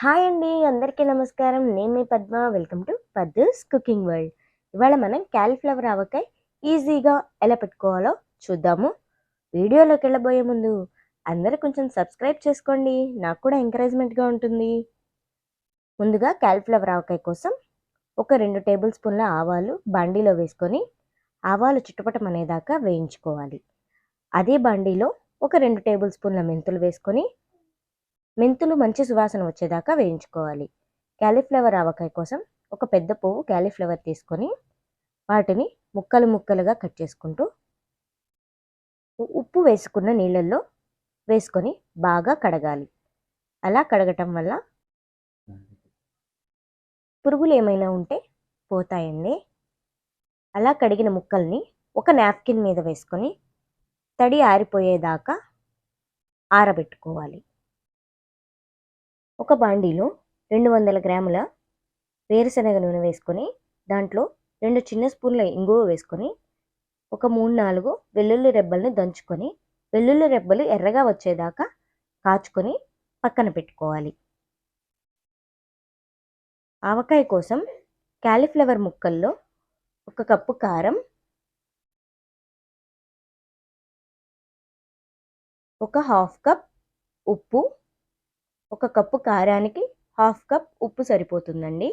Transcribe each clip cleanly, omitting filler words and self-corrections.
Hi అండి, అందరికీ నమస్కారం. నేను మీ Padma. Welcome to Paddu's cooking world. ఇవాళ మనం క్యాలీఫ్లవర్ ఆవకాయ ఈజీగా ఎలా పెట్టుకోవాలో చూద్దాము. వీడియోలోకి వెళ్ళబోయే ముందు అందరూ కొంచెం సబ్స్క్రైబ్ చేసుకోండి, నాకు కూడా ఎంకరేజ్మెంట్గా ఉంటుంది. ముందుగా క్యాలీఫ్లవర్ ఆవకాయ కోసం ఒక 2 టేబుల్ స్పూన్ల ఆవాలు బాండీలో వేసుకొని ఆవాలు చిటపటమనేదాకా వేయించుకోవాలి. అదే బాండీలో ఒక 2 టేబుల్ స్పూన్ల మెంతులు వేసుకొని మెంతులు మంచి సువాసన వచ్చేదాకా వేయించుకోవాలి. క్యాలీఫ్లవర్ ఆవకాయ కోసం ఒక పెద్ద పువ్వు క్యాలీఫ్లవర్ తీసుకొని వాటిని ముక్కలు ముక్కలుగా కట్ చేసుకుంటూ ఉప్పు వేసుకున్న నీళ్ళల్లో వేసుకొని బాగా కడగాలి. అలా కడగటం వల్ల పురుగులు ఏమైనా ఉంటే పోతాయండి. అలా కడిగిన ముక్కల్ని ఒక నాప్కిన్ మీద వేసుకొని తడి ఆరిపోయేదాకా ఆరబెట్టుకోవాలి. ఒక బాండీలో 200 గ్రాముల వేరుశనగ నూనె వేసుకొని దాంట్లో 2 చిన్న స్పూన్ల ఇంగువ వేసుకొని ఒక 3-4 వెల్లుల్లి రెబ్బల్ని దంచుకొని వెల్లుల్లి రెబ్బలు ఎర్రగా వచ్చేదాకా కాచుకొని పక్కన పెట్టుకోవాలి. ఆవకాయ కోసం క్యాలీఫ్లవర్ ముక్కల్లో 1 కప్పు కారం, 1/2 కప్ ఉప్పు, 1 కప్పు కారానికి 1/2 కప్ ఉప్పు సరిపోతుందండి.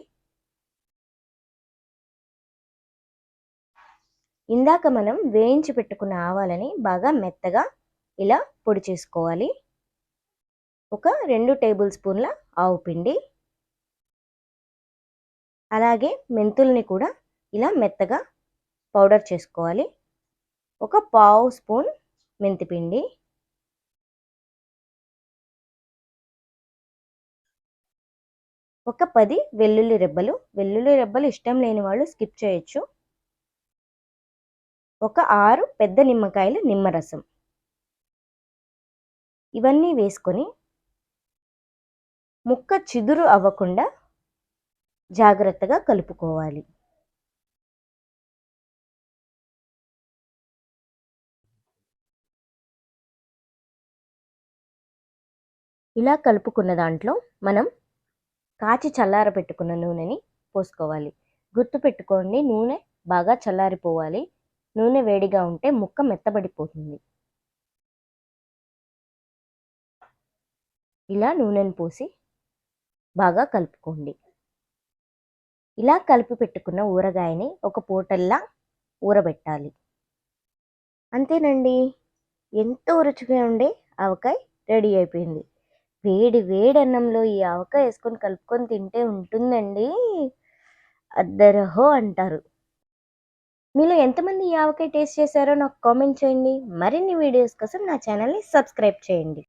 ఇందాక మనం వేయించి పెట్టుకున్న ఆవాలని బాగా మెత్తగా ఇలా పొడి చేసుకోవాలి. ఒక 2 టేబుల్ స్పూన్ల ఆవు పిండి, అలాగే మెంతుల్ని కూడా ఇలా మెత్తగా పౌడర్ చేసుకోవాలి. ఒక 1/2 స్పూన్ మెంతిపిండి, ఒక 10 వెల్లుల్లి రెబ్బలు ఇష్టం లేని వాళ్ళు స్కిప్ చేయొచ్చు. ఒక 6 పెద్ద నిమ్మకాయల నిమ్మరసం. ఇవన్నీ వేసుకొని ముక్క చిదురు అవ్వకుండా జాగ్రత్తగా కలుపుకోవాలి. ఇలా కలుపుకున్న దాంట్లో మనం కాచి చల్లార పెట్టుకున్న నూనెని పోసుకోవాలి. గుర్తుపెట్టుకోండి, నూనె బాగా చల్లారిపోవాలి. నూనె వేడిగా ఉంటే ముక్క మెత్తబడిపోతుంది. ఇలా నూనెను పోసి బాగా కలుపుకోండి. ఇలా కలిపి పెట్టుకున్న ఊరగాయని ఒక పూటల్లా ఊరబెట్టాలి. అంతేనండి, ఎంతో రుచిగా ఉండే ఆవకాయ రెడీ అయిపోయింది. వేడి వేడి అన్నంలో ఈ ఆవకాయ వేసుకొని కలుపుకొని తింటే ఉంటుందండి, అద్దరహో అంటారు. మీలో ఎంతమంది ఈ ఆవకాయ టేస్ట్ చేశారో నాకు కామెంట్ చేయండి. మరిన్ని వీడియోస్ కోసం నా ఛానల్ని సబ్స్క్రైబ్ చేయండి.